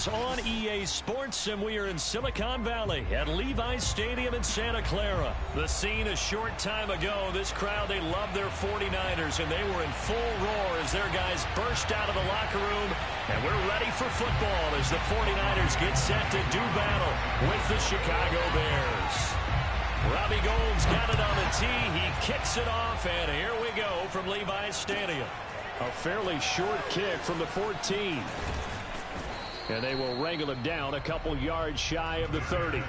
is on EA Sports, and we are in Silicon Valley at Levi's Stadium in Santa Clara. The scene a short time ago. This crowd, they love their 49ers, and they were in full roar as their guys burst out of the locker room. And we're ready for football as the 49ers get set to do battle with the Chicago Bears. Robbie Gould's got it on the tee. He kicks it off, and here we go from Levi's Stadium. A fairly short kick from the 14. And they will wrangle him down a couple yards shy of the 30.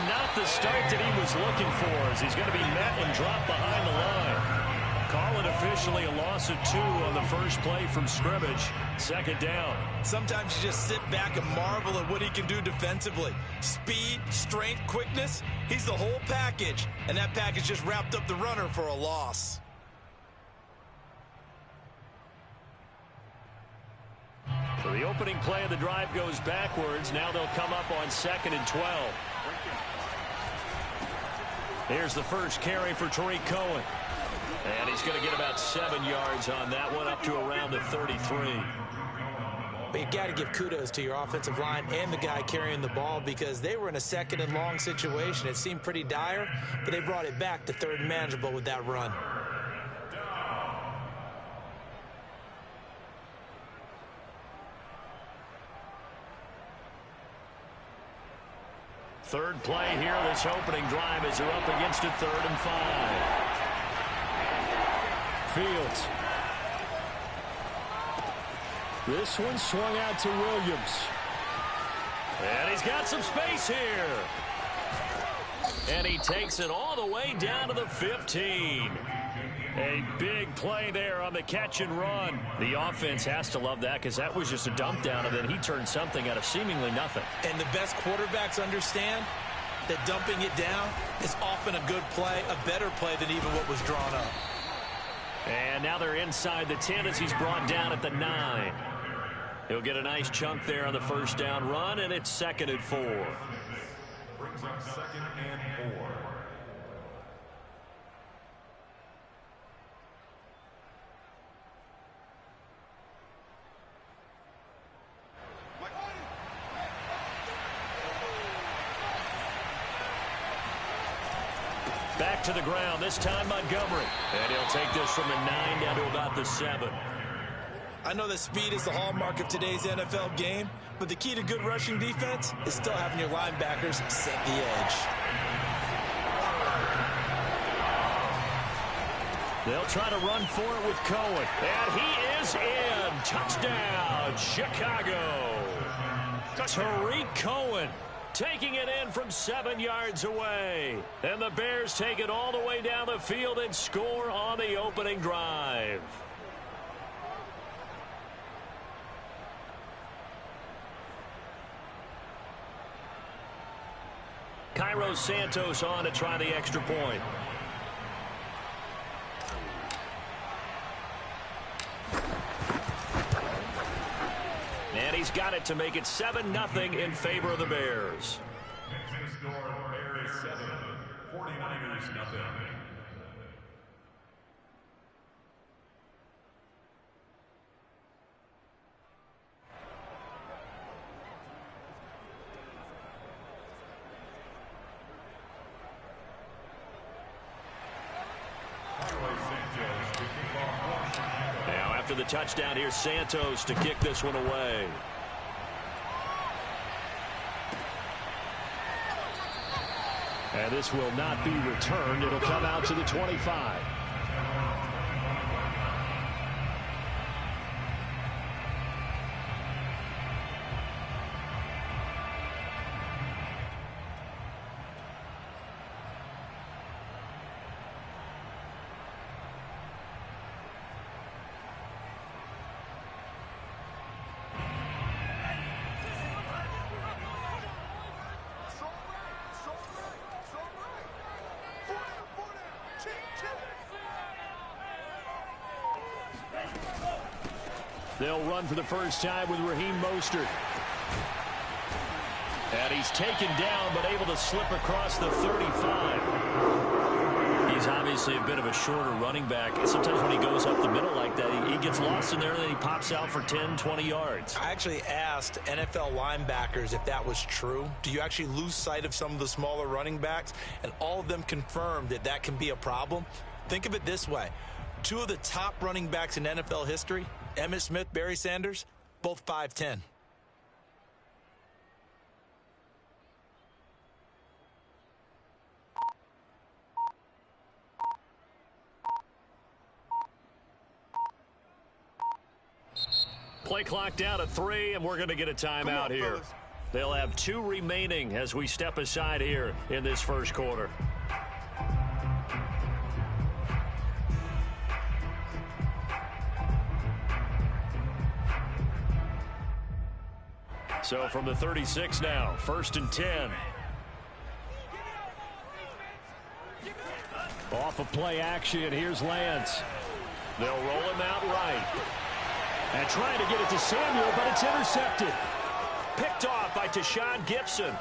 Not the start that he was looking for, as he's going to be met and dropped behind the line. Call it officially a loss of 2 on the first play from scrimmage. Second down. Sometimes you just sit back and marvel at what he can do defensively. Speed, strength, quickness. He's the whole package, and that package just wrapped up the runner for a loss. So the opening play of the drive goes backwards. Now they'll come up on 2nd and 12. Here's the first carry for Tariq Cohen. And he's going to get about 7 yards on that one, up to around the 33. But you got to give kudos to your offensive line and the guy carrying the ball, because they were in a 2nd and long situation. It seemed pretty dire, but they brought it back to 3rd and manageable with that run. Third play here, this opening drive, as they're up against a 3rd and 5. Fields. This one swung out to Williams. And he's got some space here. And he takes it all the way down to the 15. A big play there on the catch and run. The offense has to love that, because that was just a dump down, and then he turned something out of seemingly nothing. And the best quarterbacks understand that dumping it down is often a good play, a better play than even what was drawn up. And now they're inside the 10 as he's brought down at the 9. He'll get a nice chunk there on the first down run, and it's 2nd and 4. Brings up 2nd and 4. Back to the ground, this time Montgomery. And he'll take this from the 9 down to about the 7. I know that speed is the hallmark of today's NFL game, but the key to good rushing defense is still having your linebackers set the edge. They'll try to run for it with Cohen. And he is in. Touchdown, Chicago. Tariq Cohen taking it in from 7 yards away. And the Bears take it all the way down the field and score on the opening drive. Cairo Santos on to try the extra point. And he's got it to make it 7-0 in favor of the Bears. Next score, Bears 7, 49ers nothing. Now after the touchdown, here's Santos to kick this one away. And this will not be returned. It'll come out to the 25. They'll run for the first time with Raheem Mostert. And he's taken down, but able to slip across the 35. He's obviously a bit of a shorter running back. Sometimes when he goes up the middle like that, he gets lost in there, and then he pops out for 10, 20 yards. I actually asked NFL linebackers if that was true. Do you actually lose sight of some of the smaller running backs? And all of them confirmed that that can be a problem. Think of it this way. Two of the top running backs in NFL history, Emmitt Smith, Barry Sanders, both 5'10". Play clock down to 3, and we're going to get a timeout here. Fellas. They'll have 2 remaining as we step aside here in this first quarter. So from the 36 now, 1st and 10. Off of play action, here's Lance. They'll roll him out right. And trying to get it to Samuel, but it's intercepted. Picked off by Tashawn Gibson.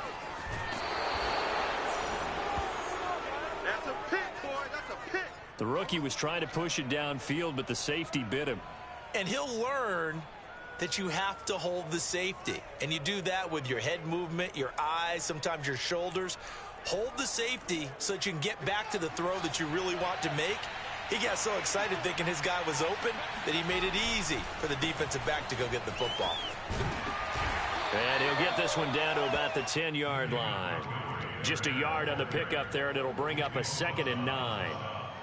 That's a pick, boy. That's a pick. The rookie was trying to push it downfield, but the safety bit him. And he'll learn that you have to hold the safety. And you do that with your head movement, your eyes, sometimes your shoulders. Hold the safety so that you can get back to the throw that you really want to make. He got so excited thinking his guy was open that he made it easy for the defensive back to go get the football. And he'll get this one down to about the 10-yard line. Just a yard on the pickup there, and it'll bring up a 2nd and 9.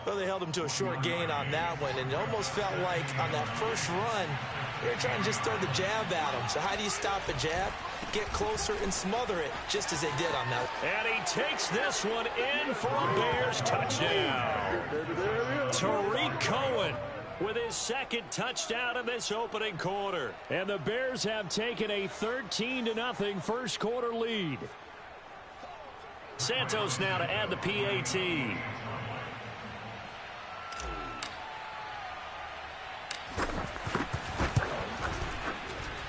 Well, they held him to a short gain on that one, and it almost felt like on that first run, they were trying to just throw the jab at him. So how do you stop a jab? Get closer and smother it, just as they did on that. And he takes this one in for a Bears touchdown. Tariq Cohen with his 2nd touchdown in this opening quarter. And the Bears have taken a 13-0 first quarter lead. Santos now to add the PAT.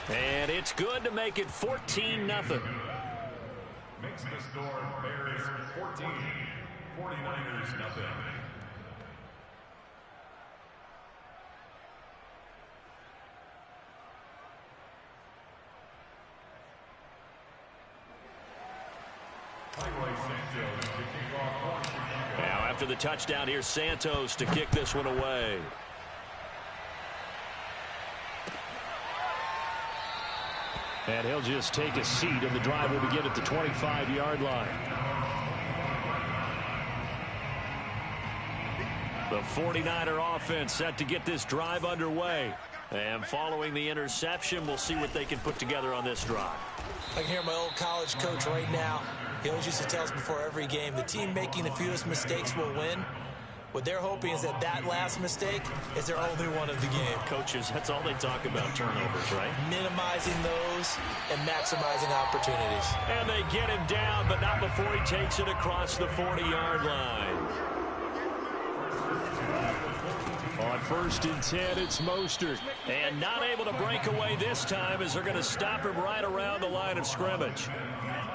And it's good to make it 14-0. Makes the score Bears 14, 49ers nothing. Now after the touchdown, here's Santos to kick this one away. And he'll just take a seat, and the drive will begin at the 25-yard line. The 49er offense set to get this drive underway. And following the interception, we'll see what they can put together on this drive. I can hear my old college coach right now. He always used to tell us before every game, the team making the fewest mistakes will win. What they're hoping is that that last mistake is their only one of the game. Coaches, that's all they talk about, turnovers, right? Minimizing those and maximizing opportunities. And they get him down, but not before he takes it across the 40-yard line. On 1st and 10, it's Mostert. And not able to break away this time as they're going to stop him right around the line of scrimmage.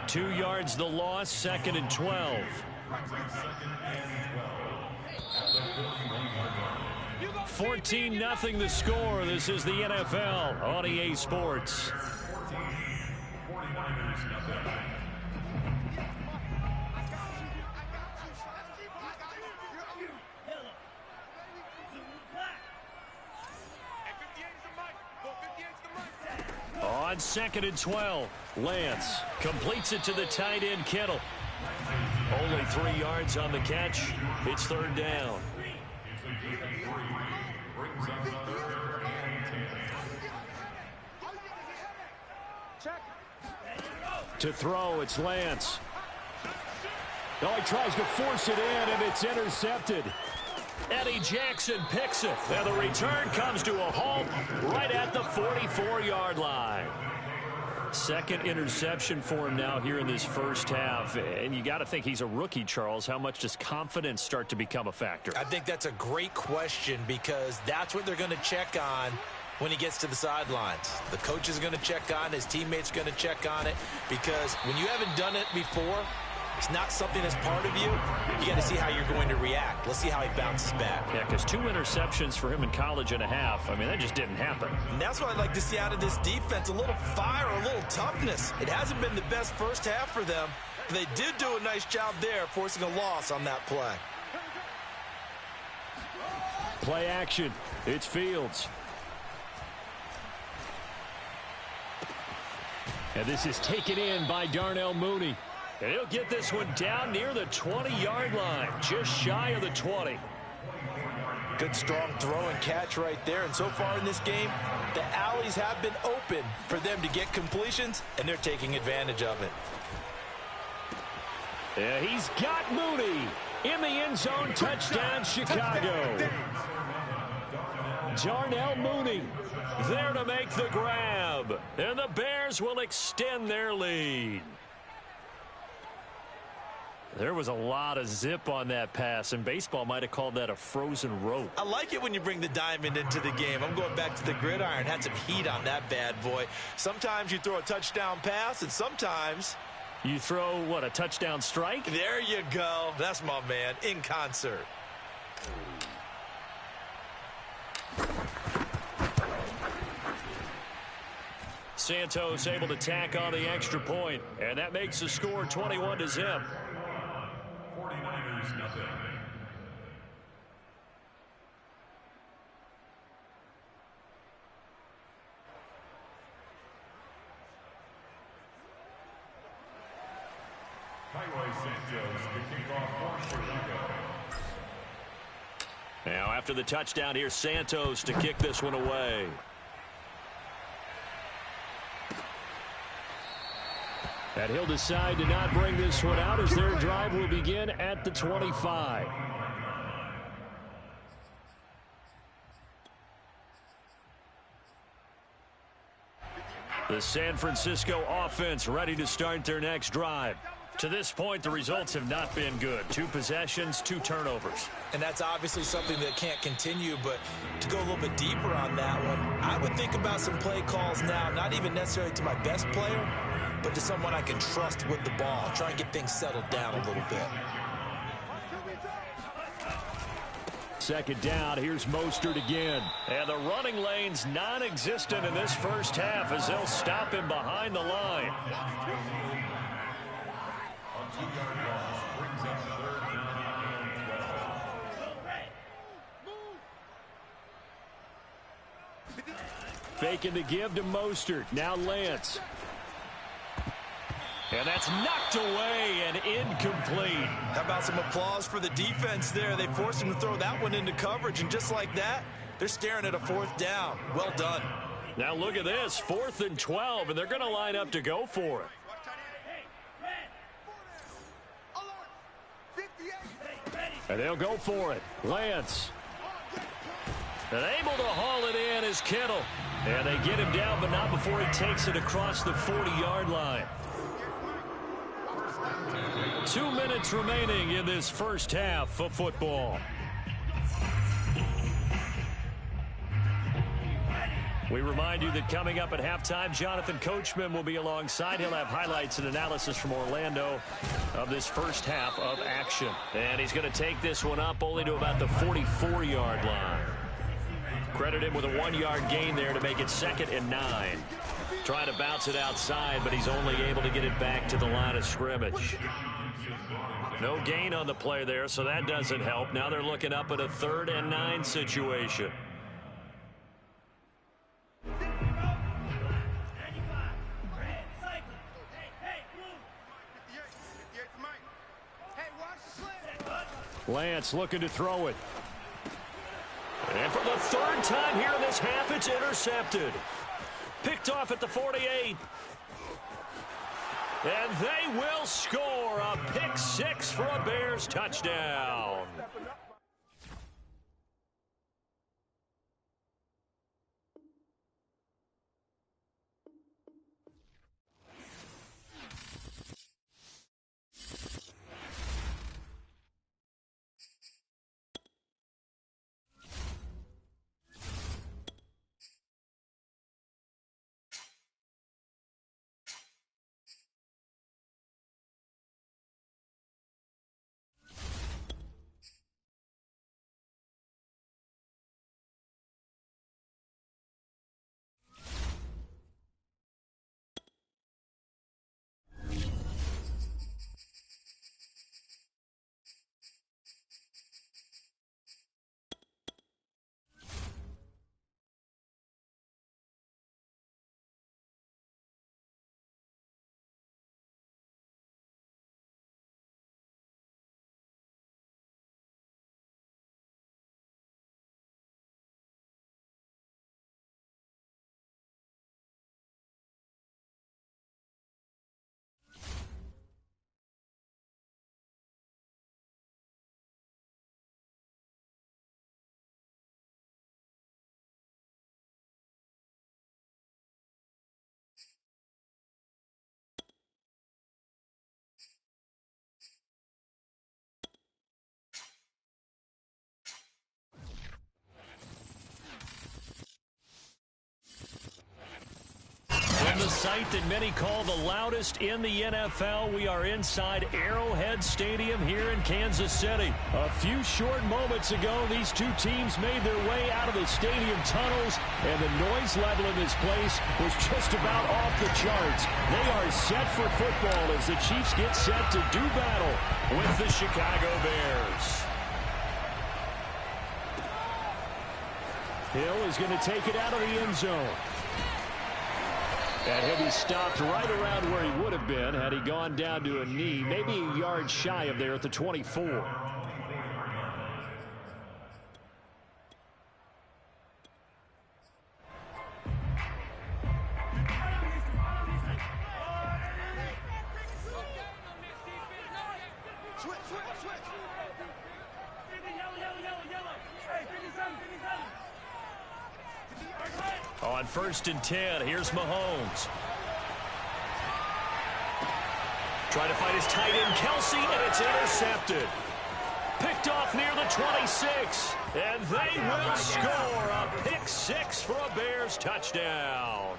2 yards the loss, 2nd and 12. 14-0 the score. This is the NFL on EA Sports. 49ers nothing. On 2nd and 12, Lance completes it to the tight end, Kittle. Only 3 yards on the catch. It's 3rd down. To throw, it's Lance. Oh, he tries to force it in, and it's intercepted. Eddie Jackson picks it, and the return comes to a halt right at the 44-yard line. 2nd interception for him now here in this first half. And you got to think he's a rookie, Charles. How much does confidence start to become a factor? I think that's a great question because that's what they're going to check on when he gets to the sidelines. The coach is going to check on it. His teammates are going to check on it, because when you haven't done it before, it's not something that's part of you. You got to see how you're going to react. Let's see how he bounces back. Yeah, because 2 interceptions for him in college and a half. I mean, that just didn't happen. And that's what I'd like to see out of this defense, a little fire, a little toughness. It hasn't been the best first half for them. But they did do a nice job there, forcing a loss on that play. Play action. It's Fields. And this is taken in by Darnell Mooney. And he'll get this one down near the 20-yard line, just shy of the 20. Good, strong throw and catch right there. And so far in this game, the alleys have been open for them to get completions, and they're taking advantage of it. Yeah, he's got Mooney in the end zone. Touchdown, Chicago. Darnell Mooney there to make the grab. And the Bears will extend their lead. There was a lot of zip on that pass, and baseball might have called that a frozen rope. I like it when you bring the diamond into the game. I'm going back to the gridiron. Had some heat on that bad boy. Sometimes you throw a touchdown pass, and sometimes you throw, what, a touchdown strike? There you go. That's my man, in concert. Santos able to tack on the extra point, and that makes the score 21-0. 49ers nothing. Highway Santos to kick off for Chicago. Now after the touchdown, here's Santos to kick this one away. And he'll decide to not bring this one out as their drive will begin at the 25. The San Francisco offense ready to start their next drive. To this point, the results have not been good. 2 possessions, 2 turnovers. And that's obviously something that can't continue, but to go a little bit deeper on that one, I would think about some play calls now, not even necessarily to my best player, but to someone I can trust with the ball. Try and get things settled down a little bit. Second down, here's Mostert again. And the running lane's non-existent in this first half as they'll stop him behind the line. Faking the give to Mostert. Now Lance. And that's knocked away and incomplete. How about some applause for the defense there? They forced him to throw that one into coverage, and just like that, they're staring at a 4th down. Well done. Now look at this, 4th and 12, and they're going to line up to go for it. And they'll go for it. Lance. And able to haul it in is Kittle. And they get him down, but not before he takes it across the 40-yard line. 2 minutes remaining in this first half of football. We remind you that coming up at halftime, Jonathan Coachman will be alongside. He'll have highlights and analysis from Orlando of this first half of action. And he's going to take this one up only to about the 44-yard line. Credit him with a 1-yard gain there to make it 2nd and 9. Trying to bounce it outside, but he's only able to get it back to the line of scrimmage. No gain on the play there, so that doesn't help. Now they're looking up at a 3rd and 9 situation. Lance looking to throw it. And for the 3rd time here in this half, it's intercepted. Picked off at the 48. And they will score a pick 6 for a Bears touchdown. sight that many call the loudest in the NFL. We are inside Arrowhead Stadium here in Kansas City. A few short moments ago, these two teams made their way out of the stadium tunnels, and the noise level in this place was just about off the charts. They are set for football as the Chiefs get set to do battle with the Chicago Bears. Hill is going to take it out of the end zone. And he'll be stopped right around where he would have been had he gone down to a knee, maybe a yard shy of there at the 24. On 1st and 10, here's Mahomes. Trying to find his tight end, Kelsey, and it's intercepted. Picked off near the 26, and they will score a pick six for a Bears touchdown.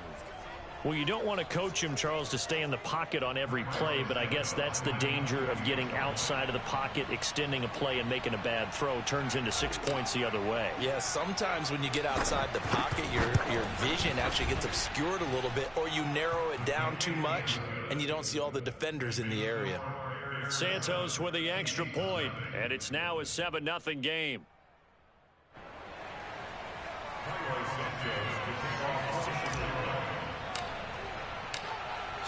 Well, you don't want to coach him, Charles, to stay in the pocket on every play, but I guess that's the danger of getting outside of the pocket, extending a play, and making a bad throw. Turns into 6 points the other way. Yeah, sometimes when you get outside the pocket, your vision actually gets obscured a little bit, or you narrow it down too much, and you don't see all the defenders in the area. Santos with the extra point, and it's now a 7-0 game.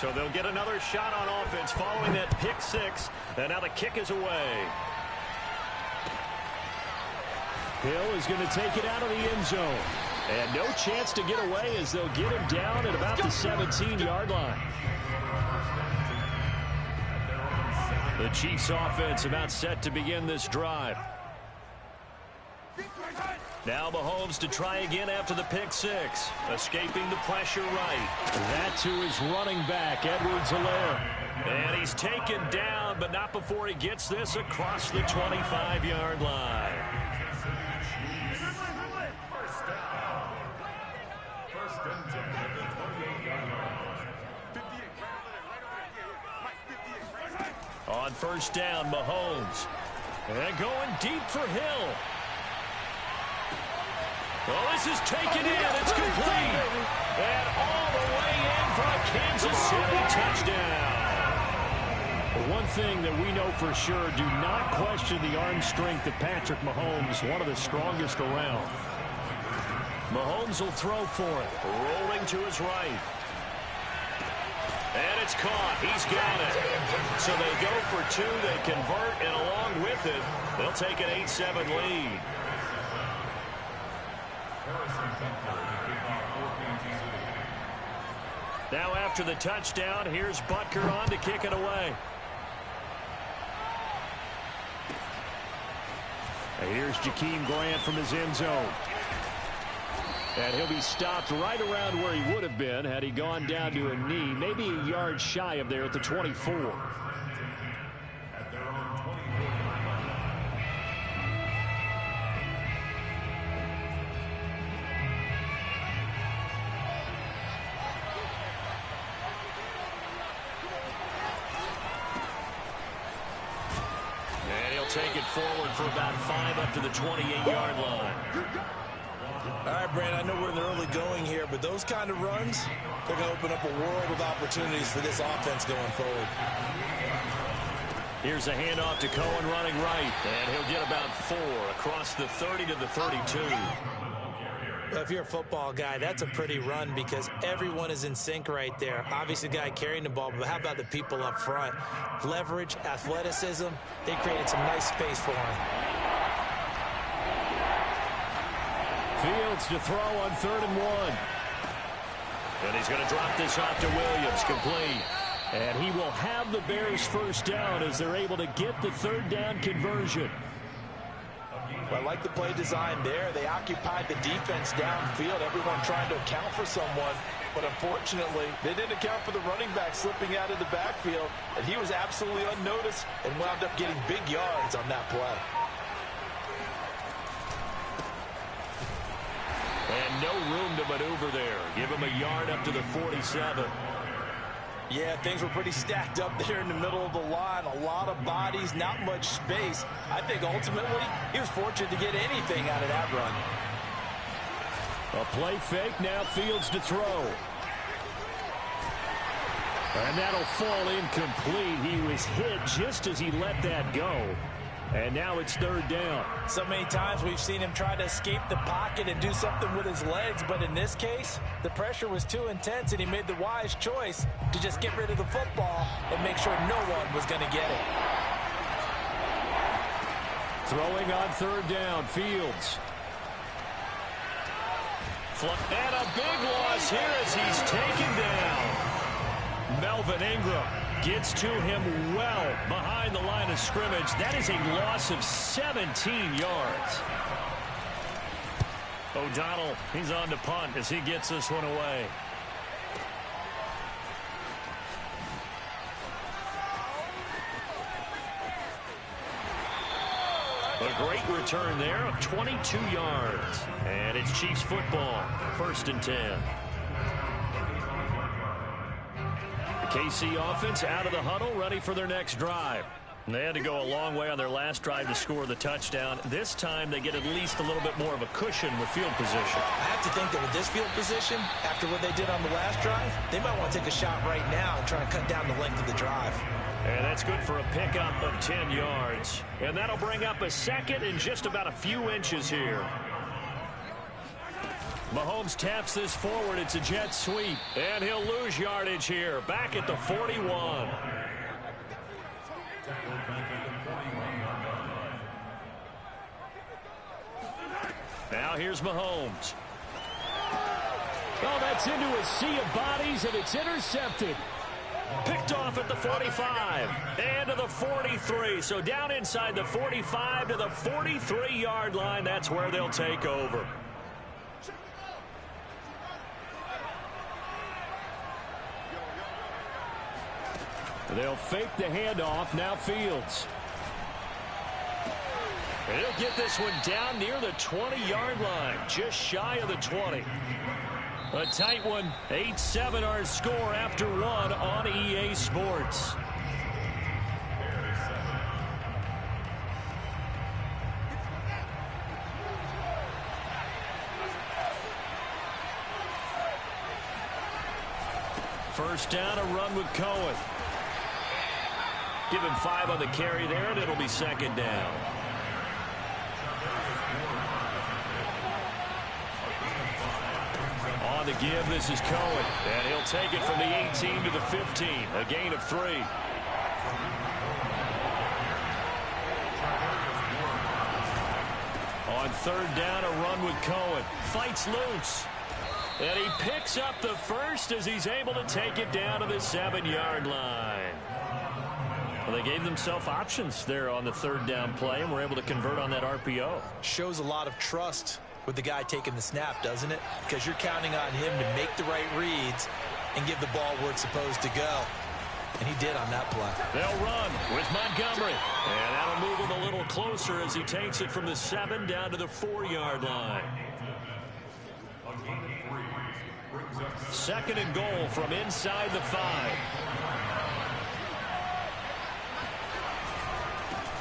So they'll get another shot on offense following that pick six. And now the kick is away. Hill is going to take it out of the end zone. And no chance to get away as they'll get him down at about the 17-yard line. The Chiefs offense about set to begin this drive. Now Mahomes to try again after the pick six. Escaping the pressure right. That to his running back, Edwards-Helaire. And he's taken down, but not before he gets this across the 25-yard line. On 1st down, Mahomes. And going deep for Hill. Well, this is taken in. It's complete. And all the way in for a Kansas City touchdown. One thing that we know for sure, do not question the arm strength of Patrick Mahomes, one of the strongest around. Mahomes will throw for it. Rolling to his right. And it's caught. He's got it. So they go for two. They convert, and along with it, they'll take an 8-7 lead. Now after the touchdown, here's Butker on to kick it away. And here's Jakeem Grant from his end zone. And he'll be stopped right around where he would have been had he gone down to a knee, maybe a yard shy of there at the 24. Take it forward for about 5 up to the 28-yard line. All right, Brandon, I know we're in the early going here, but those kind of runs, they're going to open up a world of opportunities for this offense going forward. Here's a handoff to Cohen running right, and he'll get about 4 across the 30 to the 32. If you're a football guy, that's a pretty run because everyone is in sync right there. Obviously, the guy carrying the ball, but how about the people up front? Leverage, athleticism, they created some nice space for him. Fields to throw on 3rd and 1. And he's going to drop this off to Williams, complete. And he will have the Bears first down as they're able to get the 3rd down conversion. I like the play design there. They occupied the defense downfield, everyone trying to account for someone. But unfortunately, they didn't account for the running back slipping out of the backfield. And he was absolutely unnoticed and wound up getting big yards on that play. And no room to maneuver there. Give him a yard up to the 47. Yeah, things were pretty stacked up there in the middle of the line. A lot of bodies, not much space. I think ultimately he was fortunate to get anything out of that run. A play fake, now Fields to throw. And that'll fall incomplete. He was hit just as he let that go. And now it's third down. So many times we've seen him try to escape the pocket and do something with his legs, but in this case, the pressure was too intense and he made the wise choice to just get rid of the football and make sure no one was going to get it. Throwing on third down, Fields. And a big loss here as he's taken down. Melvin Ingram gets to him well behind the line of scrimmage. That is a loss of 17 yards. O'Donnell, he's on to punt as he gets this one away. A great return there of 22 yards. And it's Chiefs football, 1st and 10. The KC offense out of the huddle, ready for their next drive. And they had to go a long way on their last drive to score the touchdown. This time they get at least a little bit more of a cushion with field position. I have to think that with this field position, after what they did on the last drive, they might want to take a shot right now and try and cut down the length of the drive. And that's good for a pickup of 10 yards. And that'll bring up a second in just about a few inches here. Mahomes taps this forward. It's a jet sweep. And he'll lose yardage here. Back at the 41. Now here's Mahomes. Oh, that's into a sea of bodies, and it's intercepted. Picked off at the 45 and to the 43. So down inside the 45 to the 43-yard line. That's where they'll take over. They'll fake the handoff. Now Fields. And he'll get this one down near the 20-yard line. Just shy of the 20. A tight one. 8-7 our score after one on EA Sports. First down, a run with Cohen. Give him 5 on the carry there, and it'll be second down. On the give, this is Cohen. And he'll take it from the 18 to the 15. A gain of 3. On third down, a run with Cohen. Fights loose. And he picks up the first as he's able to take it down to the 7-yard line. Well, they gave themselves options there on the third down play and were able to convert on that RPO. Shows a lot of trust with the guy taking the snap, doesn't it? Because you're counting on him to make the right reads and give the ball where it's supposed to go. And he did on that play. They'll run with Montgomery. And that'll move him a little closer as he takes it from the 7 down to the 4-yard line. Second and goal from inside the 5.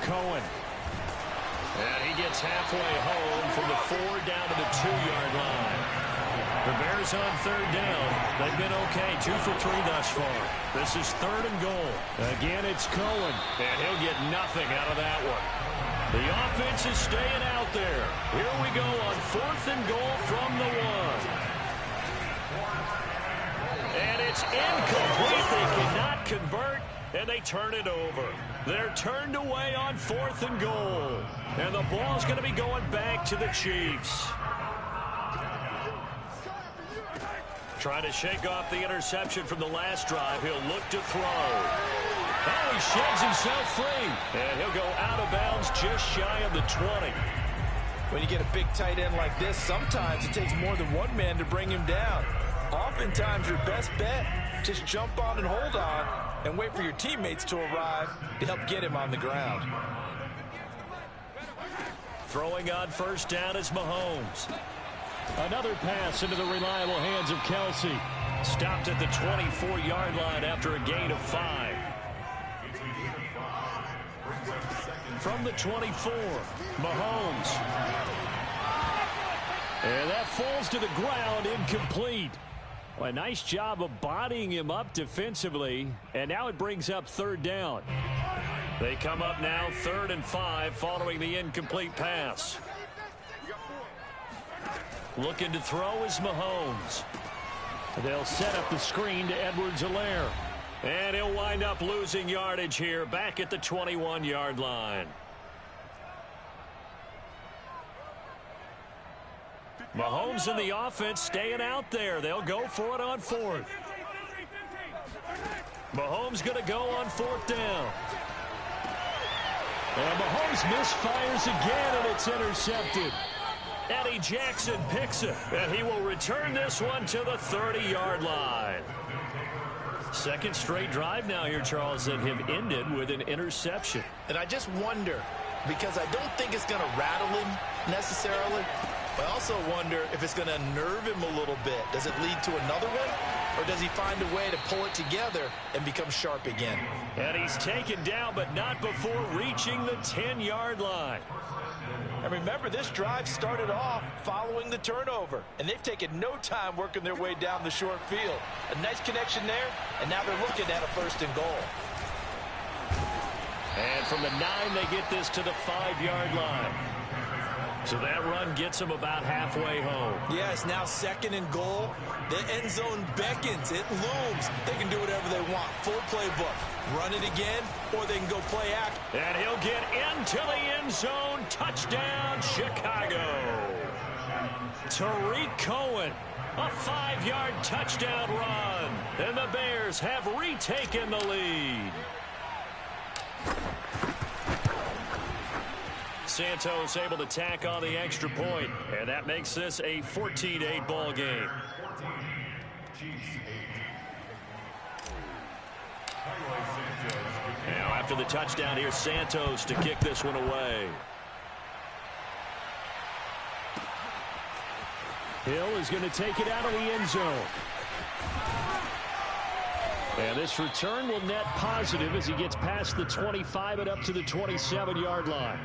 Cohen. And he gets halfway home from the 4 down to the 2-yard line. The Bears on third down. They've been okay. 2 for 3 thus far. This is third and goal. Again, it's Cohen. And he'll get nothing out of that one. The offense is staying out there. Here we go on 4th and goal from the 1. And it's incomplete. They cannot convert, and they turn it over. They're turned away on 4th and goal. And the ball's going to be going back to the Chiefs. Trying to shake off the interception from the last drive. He'll look to throw. Oh, he sheds himself free. And he'll go out of bounds just shy of the 20. When you get a big tight end like this, sometimes it takes more than one man to bring him down. Oftentimes, your best bet, just jump on and hold on and wait for your teammates to arrive to help get him on the ground. Throwing on first down is Mahomes. Another pass into the reliable hands of Kelsey. Stopped at the 24-yard line after a gain of 5. From the 24, Mahomes. And that falls to the ground, incomplete. Well, a nice job of bodying him up defensively, and now it brings up third down. They come up now 3rd and 5 following the incomplete pass. Looking to throw is Mahomes. They'll set up the screen to Edwards-Helaire. And he'll wind up losing yardage here back at the 21-yard line. Mahomes and the offense staying out there. They'll go for it on 4th. Mahomes going to go on 4th down. And Mahomes misfires again, and it's intercepted. Eddie Jackson picks it, and he will return this one to the 30-yard line. Second straight drive now here, Charles, that have ended with an interception. And I just wonder, because I don't think it's going to rattle him necessarily, but I also wonder if it's going to nerve him a little bit. Does it lead to another one, or does he find a way to pull it together and become sharp again? And he's taken down, but not before reaching the 10-yard line. And remember, this drive started off following the turnover, and they've taken no time working their way down the short field. A nice connection there, and now they're looking at a 1st and goal. And from the 9, they get this to the 5-yard line. So that run gets them about halfway home. Yeah, it's now 2nd and goal. The end zone beckons. It looms. They can do whatever they want. Full playbook. Run it again, or they can go play act. And he'll get into the end zone. Touchdown, Chicago. Tariq Cohen, a 5-yard touchdown run. And the Bears have retaken the lead. Santos able to tack on the extra point, and that makes this a 14-8 ball game. Now after the touchdown, here's Santos to kick this one away. Hill is going to take it out of the end zone. And this return will net positive as he gets past the 25 and up to the 27-yard line.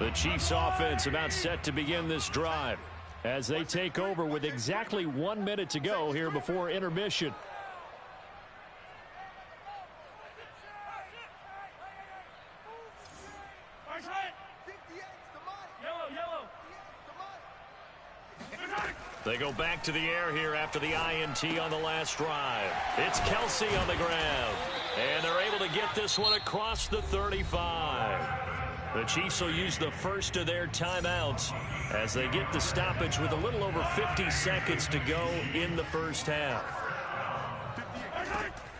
The Chiefs offense about set to begin this drive as they take over with exactly 1 minute to go here before intermission. They go back to the air here after the INT on the last drive. It's Kelsey on the ground. And they're able to get this one across the 35. The Chiefs will use the first of their timeouts as they get the stoppage with a little over 50 seconds to go in the first half.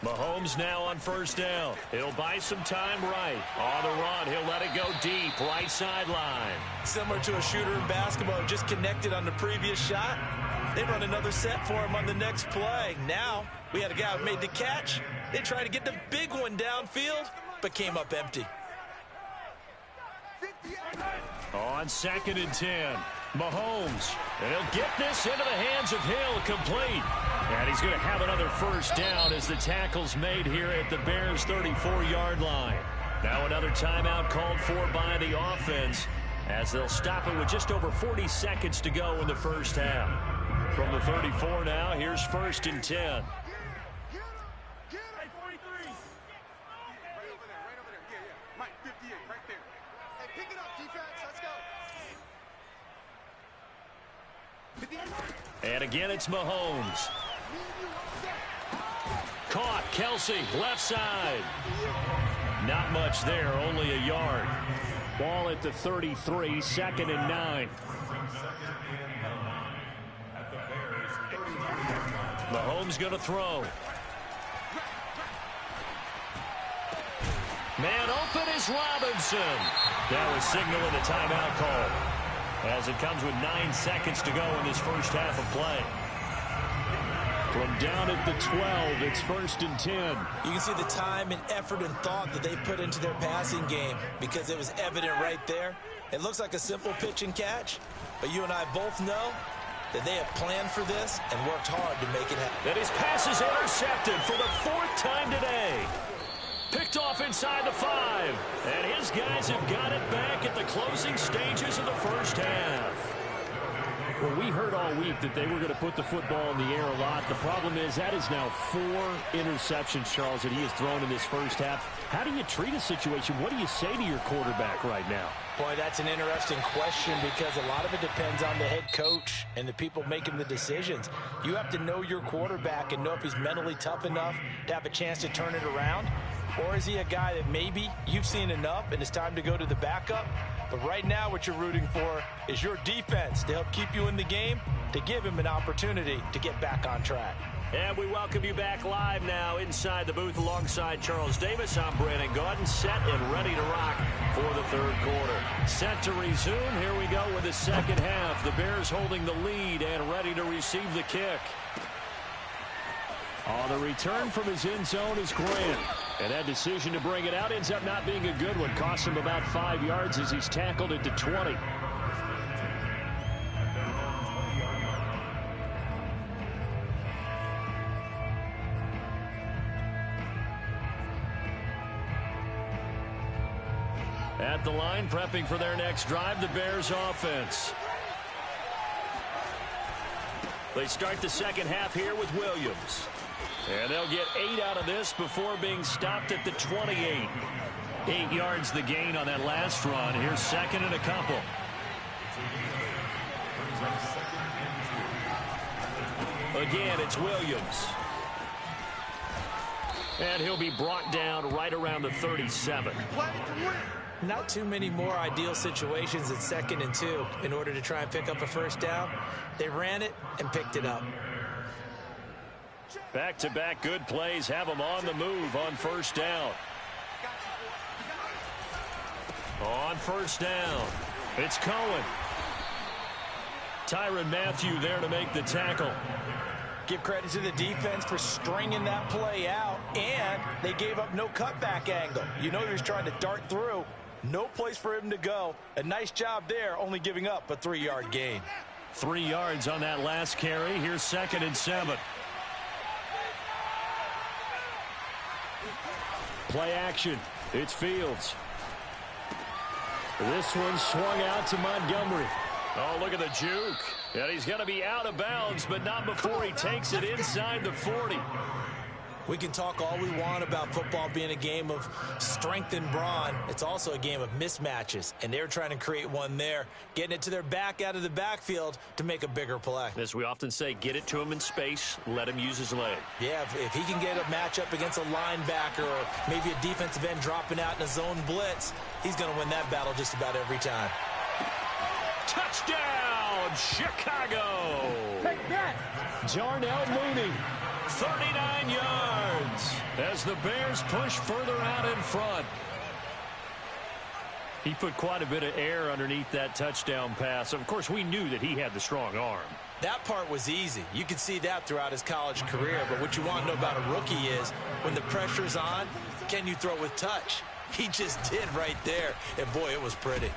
Mahomes now on 1st down. He'll buy some time right. On the run, he'll let it go deep, right sideline. Similar to a shooter in basketball who just connected on the previous shot. They run another set for him on the next play. Now, we had a guy who made the catch. They tried to get the big one downfield, but came up empty. On 2nd and 10, Mahomes. And he'll get this into the hands of Hill, complete. And he's going to have another 1st down as the tackle's made here at the Bears' 34-yard line. Now another timeout called for by the offense as they'll stop it with just over 40 seconds to go in the first half. From the 34 now, here's 1st and 10. And again, it's Mahomes. Caught, Kelsey, left side. Not much there, only a yard. Ball at the 33, 2nd and 9. Mahomes going to throw. Man open is Robinson. That was signaling a timeout call, as it comes with 9 seconds to go in this first half of play. From down at the 12, it's 1st and 10. You can see the time and effort and thought that they put into their passing game because it was evident right there. It looks like a simple pitch and catch, But you and I both know that they have planned for this and worked hard to make it happen. And his pass is intercepted for the 4th time today. Picked off inside the 5. And his guys have got it back at the closing stages of the first half. Well, we heard all week that they were going to put the football in the air a lot. The problem is that is now 4 interceptions, Charles, that he has thrown in this first half. How do you treat a situation? What do you say to your quarterback right now? Boy, that's an interesting question because a lot of it depends on the head coach and the people making the decisions. You have to know your quarterback and know if he's mentally tough enough to have a chance to turn it around. Or is he a guy that maybe you've seen enough and it's time to go to the backup? But right now what you're rooting for is your defense to help keep you in the game, to give him an opportunity to get back on track. And we welcome you back live now inside the booth alongside Charles Davis. I'm Brandon Gaudin, set and ready to rock for the 3rd quarter. Set to resume. Here we go with the second half. The Bears holding the lead and ready to receive the kick. On the return from his end zone is Grant. And that decision to bring it out ends up not being a good one. Cost him about 5 yards as he's tackled it to 20. At the line, prepping for their next drive, the Bears offense. They start the second half here with Williams. And they'll get 8 out of this before being stopped at the 28. 8 yards the gain on that last run. Here's 2nd and a couple. Again, it's Williams. And he'll be brought down right around the 37. Not too many more ideal situations at 2nd and 2 in order to try and pick up a first down. They ran it and picked it up. Back-to-back good plays have them on the move on first down. On first down, it's Cohen. Tyrann Mathieu there to make the tackle. Give credit to the defense for stringing that play out, and they gave up no cutback angle. You know he was trying to dart through. No place for him to go. A nice job there, only giving up a 3-yard gain. 3 yards on that last carry. Here's 2nd and 7. Play action. It's Fields. This one swung out to Montgomery. Oh, look at the juke. And he's going to be out of bounds, but not before he takes it inside the 40. We can talk all we want about football being a game of strength and brawn. It's also a game of mismatches, and they're trying to create one there, getting it to their back out of the backfield to make a bigger play. As we often say, get it to him in space, let him use his leg. Yeah, if he can get a matchup against a linebacker or maybe a defensive end dropping out in a zone blitz, he's going to win that battle just about every time. Touchdown, Chicago! Take that! Darnell Mooney, 39 yards as the Bears push further out in front. He put quite a bit of air underneath that touchdown pass. Of course, we knew that he had the strong arm. That part was easy. You could see that throughout his college career. But what you want to know about a rookie is when the pressure's on, can you throw with touch? He just did right there. And, boy, it was pretty.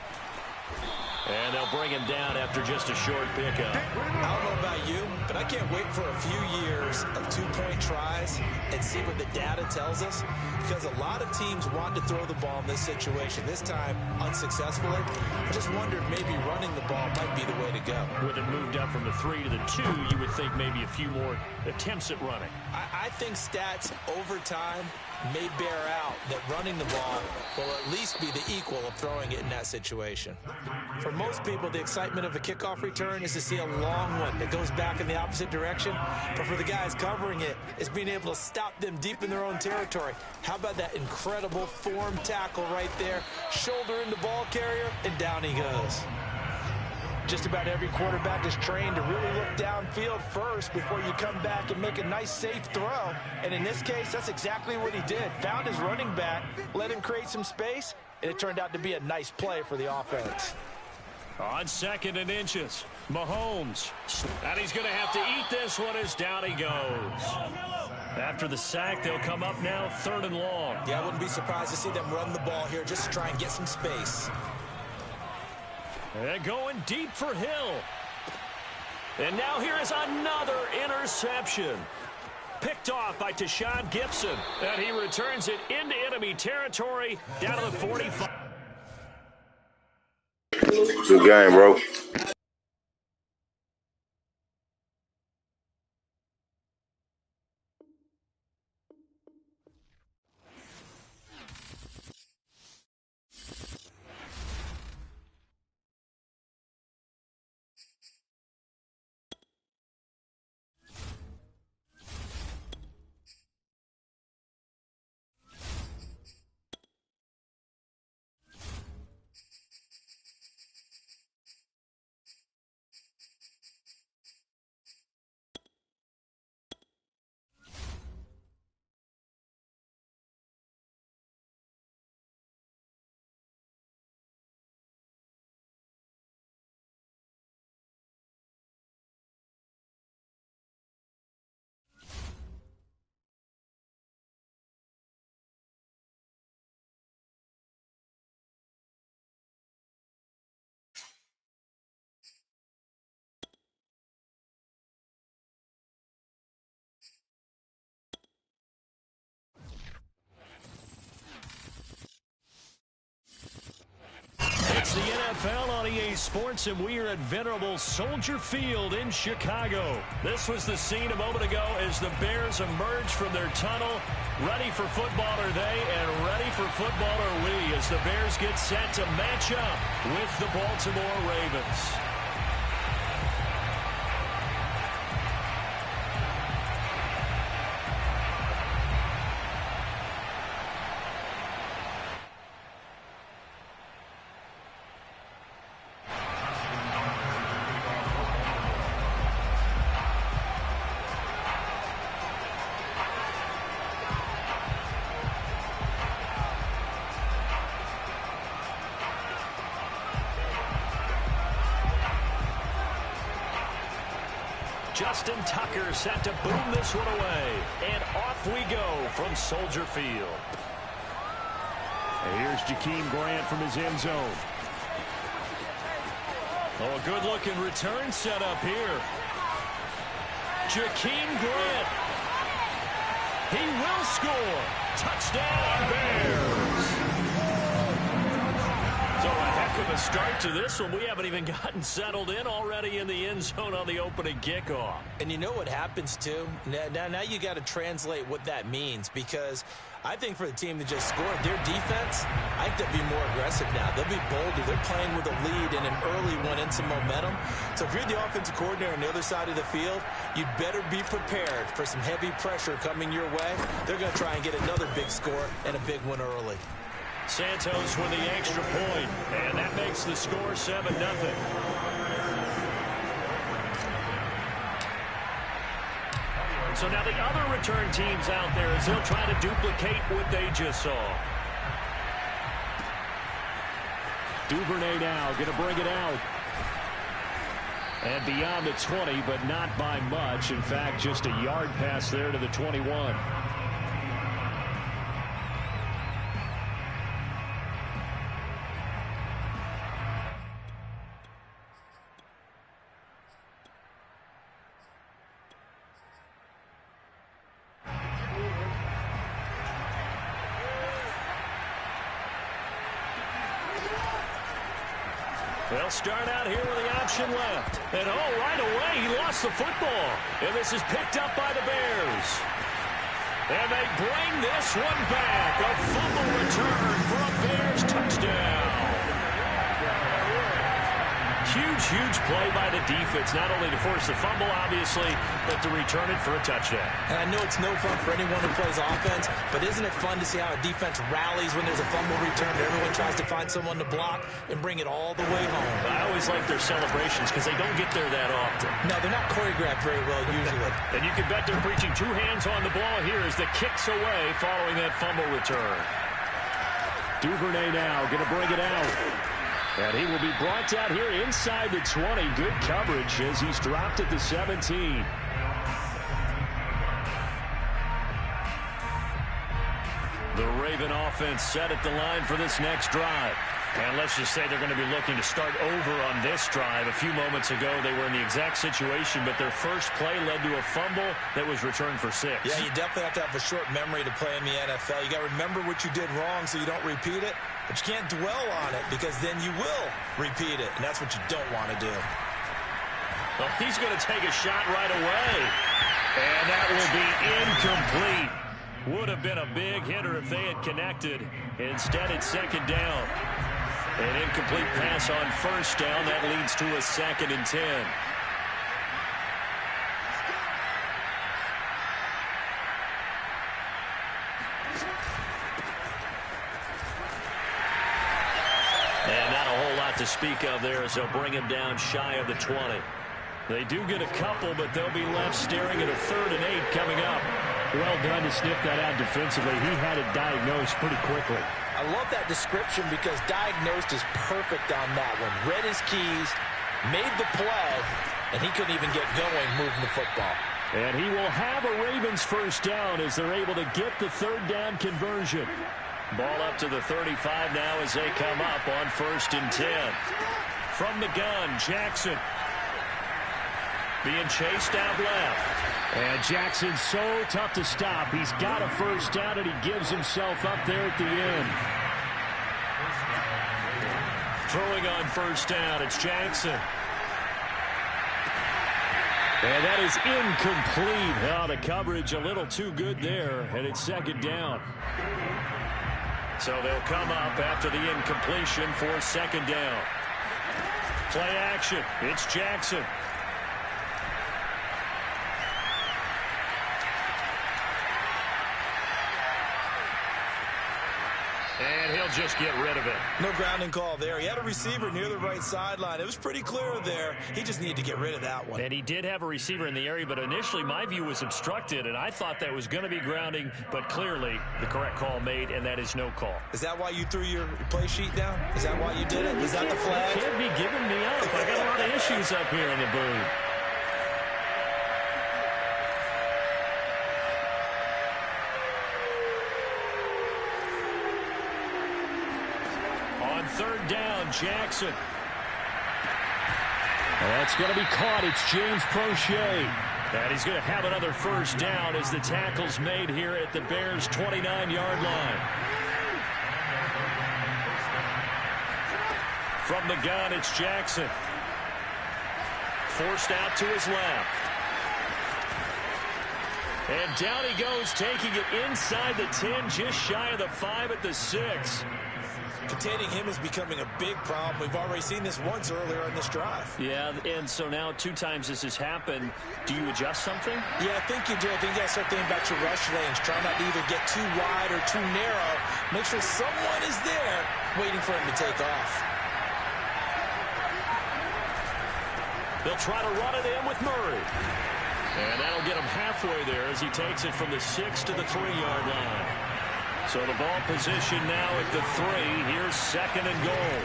And they'll bring him down after just a short pickup. I don't know about you, but I can't wait for a few years of two-point tries and see what the data tells us, because a lot of teams want to throw the ball in this situation. This time, unsuccessfully. I just wonder if maybe running the ball might be the way to go. With it moved up from the 3 to the 2, you would think maybe a few more attempts at running. I think stats over time may bear out that running the ball will at least be the equal of throwing it in that situation. For most people, the excitement of a kickoff return is to see a long one that goes back in the opposite direction. But for the guys covering it, it's being able to stop them deep in their own territory. How about that incredible form tackle right there? Shoulder in the ball carrier, and down he goes. Just about every quarterback is trained to really look downfield first before you come back and make a nice, safe throw. And in this case, that's exactly what he did. Found his running back, let him create some space, and it turned out to be a nice play for the offense. On 2nd and inches, Mahomes. And he's going to have to eat this one as down he goes. After the sack, they'll come up now 3rd and long. Yeah, I wouldn't be surprised to see them run the ball here just to try and get some space. And going deep for Hill. And now here is another interception. Picked off by Tashawn Gibson. And he returns it into enemy territory down to the 45. Good game, bro. It's the NFL on EA Sports, and we are at venerable Soldier Field in Chicago. This was the scene a moment ago as the Bears emerged from their tunnel. Ready for football are they, and ready for football are we, as the Bears get set to match up with the Baltimore Ravens. Justin Tucker set to boom this one away. And off we go from Soldier Field. And here's Jakeem Grant from his end zone. Oh, a good-looking return set up here. Jakeem Grant. He will score. Touchdown, Bears. So a heck of a start to this one. We haven't even gotten settled in already in the end zone on the opening kickoff. And you know what happens, too? Now you got to translate what that means, because I think for the team that just scored, their defense, I think they'll be more aggressive now. They'll be bolder. They're playing with a lead and an early one and some momentum. So if you're the offensive coordinator on the other side of the field, you'd better be prepared for some heavy pressure coming your way. They're going to try and get another big score and a big one early. Santos with the extra point, and that makes the score 7-0. So now the other return teams out there as they'll try to duplicate what they just saw. Duvernay now going to bring it out. And beyond the 20, but not by much. In fact, just a yard pass there to the 21. They'll start out here with the option left. And oh, right away, he lost the football. And this is picked up by the Bears. And they bring this one back. A fumble return for a Bears touchdown. Huge play by the defense, not only to force the fumble, obviously, but to return it for a touchdown. And I know it's no fun for anyone who plays offense, but isn't it fun to see how a defense rallies when there's a fumble return and everyone tries to find someone to block and bring it all the way home? I always like their celebrations because they don't get there that often. No, they're not choreographed very well usually. And you can bet they're preaching two hands on the ball here as the kicks away following that fumble return. Duvernay now going to bring it out. And he will be brought down here inside the 20. Good coverage as he's dropped at the 17. The Raven offense set at the line for this next drive. And let's just say they're going to be looking to start over on this drive. A few moments ago, they were in the exact situation, but their first play led to a fumble that was returned for 6. Yeah, you definitely have to have a short memory to play in the NFL. You got to remember what you did wrong so you don't repeat it, but you can't dwell on it because then you will repeat it, and that's what you don't want to do. Well, he's going to take a shot right away, and that will be incomplete. Would have been a big hitter if they had connected. Instead, it's second down. An incomplete pass on first down. That leads to a 2nd and 10. And not a whole lot to speak of there as they'll bring him down shy of the 20. They do get a couple, but they'll be left staring at a 3rd and 8 coming up. Well done to sniff that out defensively. He had it diagnosed pretty quickly. I love that description because diagnosed is perfect on that one. Read his keys, made the play, and he couldn't even get going moving the football. And he will have a Ravens first down as they're able to get the 3rd down conversion. Ball up to the 35 now as they come up on 1st and 10. From the gun, Jackson. Being chased out left. And Jackson's so tough to stop. He's got a first down, and he gives himself up there at the end. Throwing on first down, it's Jackson. And that is incomplete. Oh, the coverage a little too good there, and it's 2nd down. So they'll come up after the incompletion for 2nd down. Play action. It's Jackson. And he'll just get rid of it. No grounding call there. He had a receiver near the right sideline. It was pretty clear there. He just needed to get rid of that one. And he did have a receiver in the area, but initially my view was obstructed, and I thought that was going to be grounding, but clearly the correct call made, and that is no call. Is that why you threw your play sheet down? Is that why you did it? Is that the flag? You can't be giving me up. I got a lot of issues up here in the booth. On 3rd down, Jackson. That's going to be caught. It's James Prochet. And he's going to have another first down as the tackle's made here at the Bears' 29-yard line. From the gun, it's Jackson. Forced out to his left. And down he goes, taking it inside the 10, just shy of the 5 at the 6. Containing him is becoming a big problem. We've already seen this once earlier in this drive. Yeah, and so now 2 times this has happened. Do you adjust something? Yeah, I think you do. I think you got to start thinking about your rush lanes. Try not to either get too wide or too narrow. Make sure someone is there waiting for him to take off. They'll try to run it in with Murray. And that'll get him halfway there as he takes it from the 6 to the 3-yard line. So the ball position now at the 3. Here's 2nd and goal.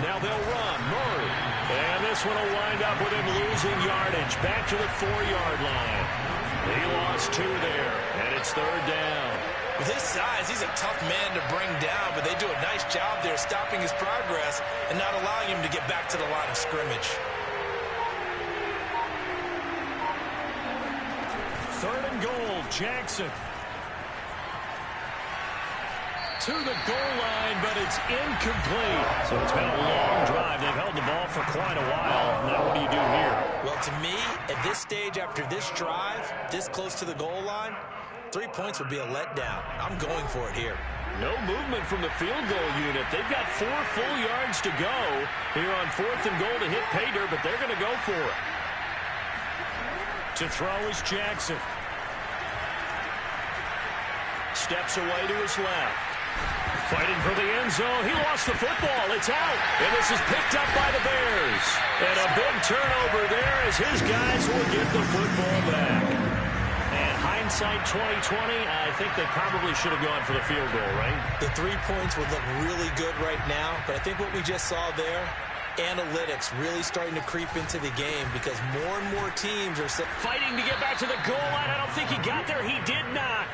Now they'll run. Murray. And this one will wind up with him losing yardage. Back to the 4-yard line. He lost 2 there. And it's 3rd down. With his size, he's a tough man to bring down, but they do a nice job there stopping his progress and not allowing him to get back to the line of scrimmage. 3rd and goal. Jackson. To the goal line, but it's incomplete. So it's been a long drive. They've held the ball for quite a while. Now what do you do here? Well, to me, at this stage after this drive, this close to the goal line, 3 points would be a letdown. I'm going for it here. No movement from the field goal unit. They've got 4 full yards to go here on 4th and goal to hit pay dirt, but they're going to go for it. To throw is Jackson. Steps away to his left. Fighting for the end zone. He lost the football. It's out. And this is picked up by the Bears. And a big turnover there as his guys will get the football back. And hindsight 2020, I think they probably should have gone for the field goal, right? The 3 points would look really good right now. But I think what we just saw there, analytics really starting to creep into the game because more and more teams are fighting to get back to the goal line. I don't think he got there. He did not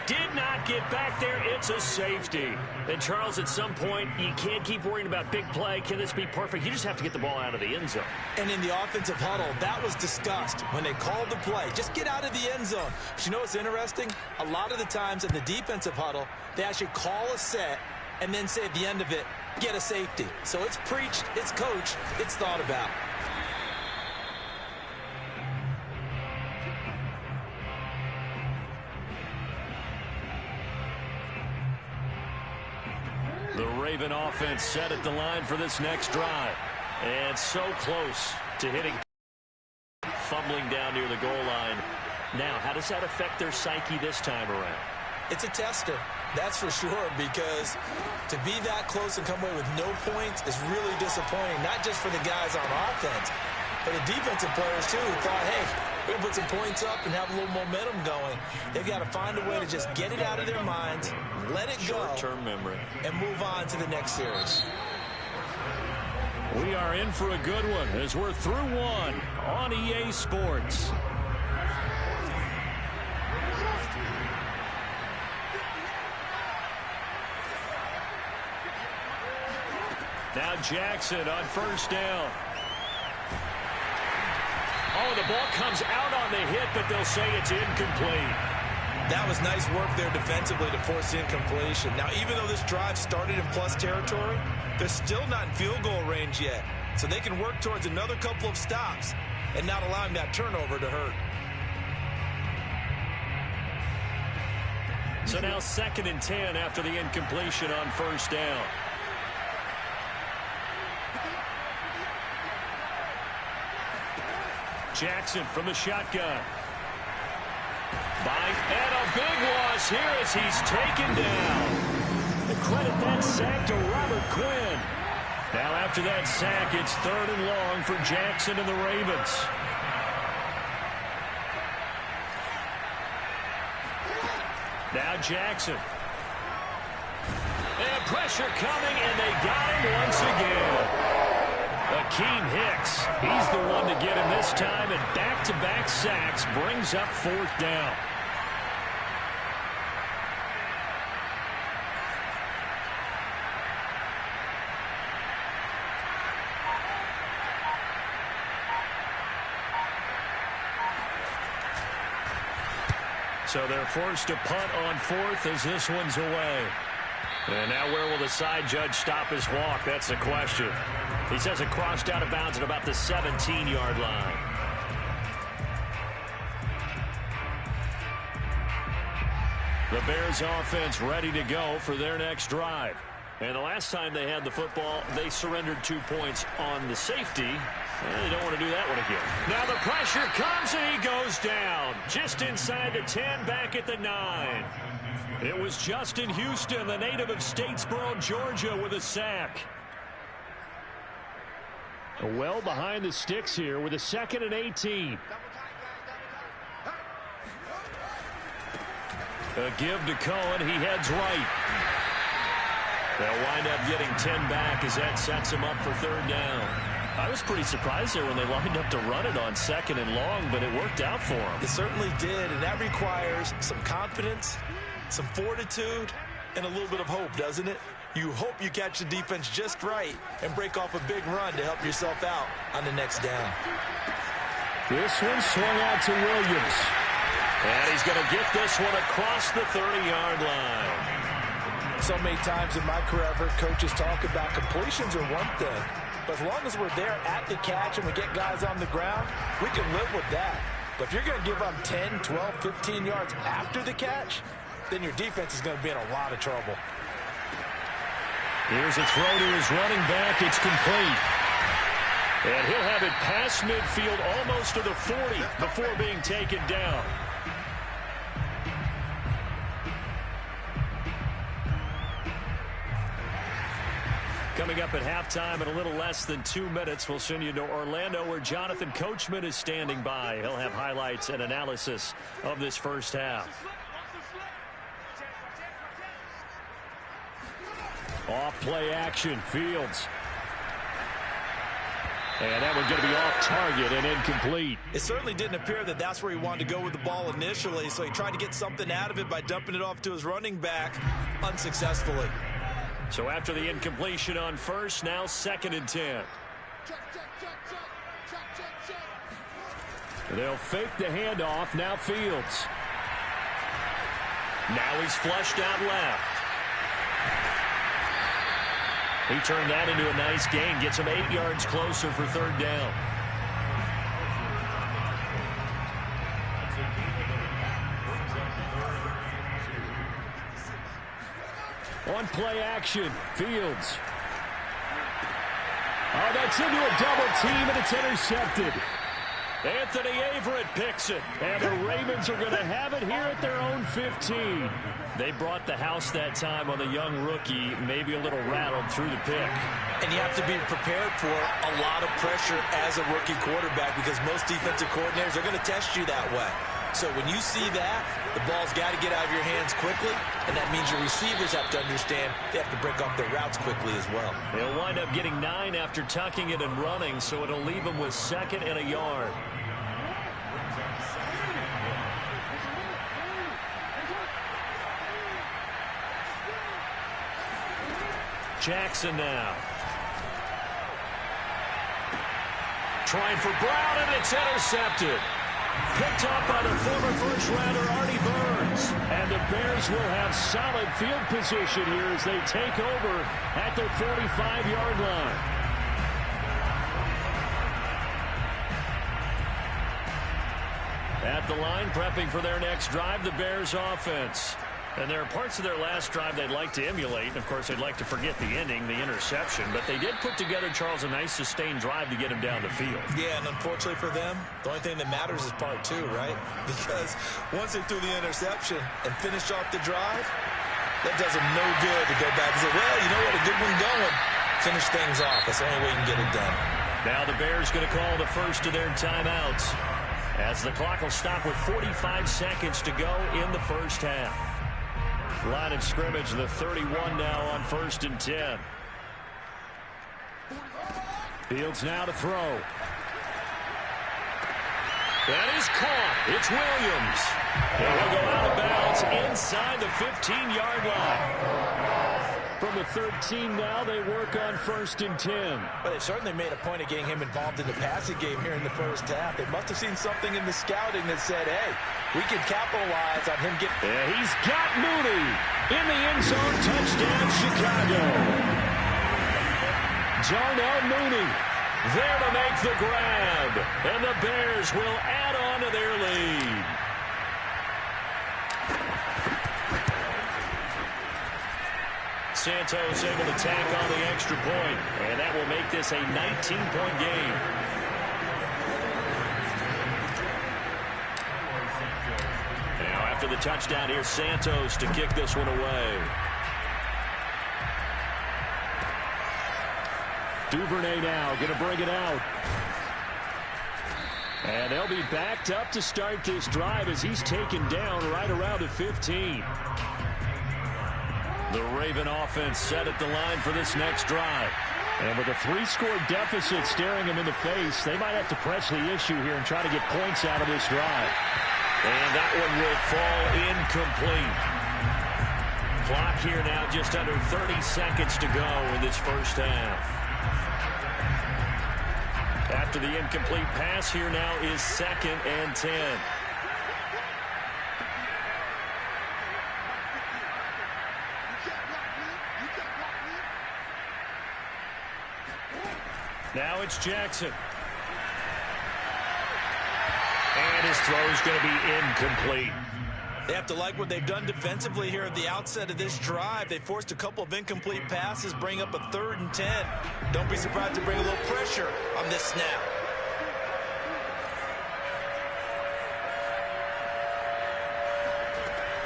get back there. It's a safety. And, Charles, at some point, you can't keep worrying about big play. Can this be perfect? You just have to get the ball out of the end zone. And in the offensive huddle, that was discussed when they called the play. Just get out of the end zone. But you know what's interesting? A lot of the times in the defensive huddle, they actually call a set and then say at the end of it, get a safety. So it's preached, it's coached, it's thought about. The Raven offense set at the line for this next drive. And so close to hitting, fumbling down near the goal line. Now, how does that affect their psyche this time around? It's a tester, that's for sure, because to be that close and come away with no points is really disappointing, not just for the guys on offense, but the defensive players, too, who thought, hey, we're going to put some points up and have a little momentum going. They've got to find a way to just get it out of their minds, let it go, short-term memory, and move on to the next series. We are in for a good one as we're through one on EA Sports. Now Jackson on first down. Oh, the ball comes out on the hit, but they'll say it's incomplete. That was nice work there defensively to force incompletion. Now, even though this drive started in plus territory, they're still not in field goal range yet. So they can work towards another couple of stops and not allowing that turnover to hurt. So now 2nd and 10 after the incompletion on first down. Jackson from the shotgun. And a big loss here as he's taken down. The credit that sack to Robert Quinn. Now after that sack, it's 3rd and long for Jackson and the Ravens. Now Jackson. And pressure coming, and they got him once again. Akeem Hicks, he's the one to get him this time, and back-to-back sacks brings up 4th down. So they're forced to punt on 4th as this one's away. And now where will the side judge stop his walk? That's the question. He says it crossed out of bounds at about the 17-yard line. The Bears offense ready to go for their next drive. And the last time they had the football, they surrendered 2 points on the safety. And they don't want to do that one again. Now the pressure comes and he goes down. Just inside the 10, back at the 9. It was Justin Houston, the native of Statesboro, Georgia, with a sack. Well behind the sticks here with a 2nd and 18. A give to Cohen. He heads right. They'll wind up getting 10 back as that sets him up for 3rd down. I was pretty surprised there when they lined up to run it on 2nd and long, but it worked out for them. It certainly did, and that requires some confidence, some fortitude, and a little bit of hope, doesn't it? You hope you catch the defense just right and break off a big run to help yourself out on the next down. This one swung out to Williams. And he's going to get this one across the 30-yard line. So many times in my career, I've heard coaches talk about completions are one thing. But as long as we're there at the catch and we get guys on the ground, we can live with that. But if you're going to give them 10, 12, 15 yards after the catch, then your defense is going to be in a lot of trouble. Here's a throw to his running back. It's complete. And he'll have it past midfield almost to the 40 before being taken down. Coming up at halftime in a little less than 2 minutes, we'll send you to Orlando where Jonathan Coachman is standing by. He'll have highlights and analysis of this first half. Off play action, Fields. And that one's going to be off target and incomplete. It certainly didn't appear that that's where he wanted to go with the ball initially, so he tried to get something out of it by dumping it off to his running back unsuccessfully. So after the incompletion on first, now 2nd and 10. They'll fake the handoff. Now Fields. Now he's flushed out left. He turned that into a nice gain. Gets him 8 yards closer for 3rd down. On play action, Fields. Oh, that's into a double team, and it's intercepted. Anthony Averett picks it, and the Ravens are going to have it here at their own 15. They brought the house that time on the young rookie, maybe a little rattled through the pick. And you have to be prepared for a lot of pressure as a rookie quarterback because most defensive coordinators are going to test you that way. So when you see that, the ball's got to get out of your hands quickly, and that means your receivers have to understand they have to break off their routes quickly as well. They'll wind up getting 9 after tucking it and running, so it'll leave them with 2nd and a yard. Jackson now. Trying for Brown, and it's intercepted. Picked up by the former first-rounder Artie Burns. And the Bears will have solid field position here as they take over at their 45-yard line. At the line, prepping for their next drive, the Bears offense. And there are parts of their last drive they'd like to emulate. And, of course, they'd like to forget the ending, the interception. But they did put together, Charles, a nice sustained drive to get him down the field. Yeah, and unfortunately for them, the only thing that matters is part 2, right? Because once they threw the interception and finished off the drive, that does them no good to go back and say, well, you know what, a good one going. Finish things off. That's the only way you can get it done. Now the Bears going to call the first of their timeouts as the clock will stop with 45 seconds to go in the first half. Line of scrimmage, the 31 now on 1st and 10. Fields now to throw. That is caught. It's Williams. And he'll go out of bounds inside the 15-yard line. From the 13 now, they work on 1st and 10. But they certainly made a point of getting him involved in the passing game here in the first half. They must have seen something in the scouting that said, hey, we can capitalize on him getting... Yeah, he's got Mooney in the end zone. Touchdown, Chicago. Darnell Mooney there to make the grab. And the Bears will add on to their lead. Santos able to tack on the extra point, and that will make this a 19-point game. Now after the touchdown, here's Santos to kick this one away. Duvernay now going to bring it out. And they'll be backed up to start this drive as he's taken down right around the 15. The Raven offense set at the line for this next drive. And with a 3-score deficit staring them in the face, they might have to press the issue here and try to get points out of this drive. And that one will fall incomplete. Clock here now just under 30 seconds to go in this first half. After the incomplete pass, here now is 2nd and 10. Now it's Jackson. And his throw is going to be incomplete. They have to like what they've done defensively here at the outset of this drive. They forced a couple of incomplete passes, bring up a 3rd and 10. Don't be surprised to bring a little pressure on this snap.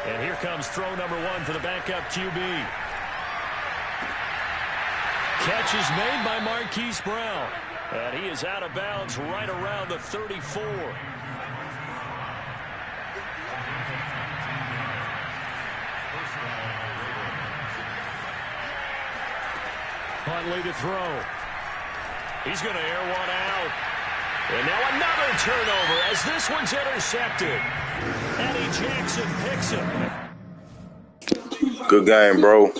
And here comes throw number 1 for the backup QB. Catch is made by Marquise Brown. And he is out of bounds right around the 34. Huntley to throw. He's going to air one out. And now another turnover as this one's intercepted. Eddie Jackson picks it. Good game, bro.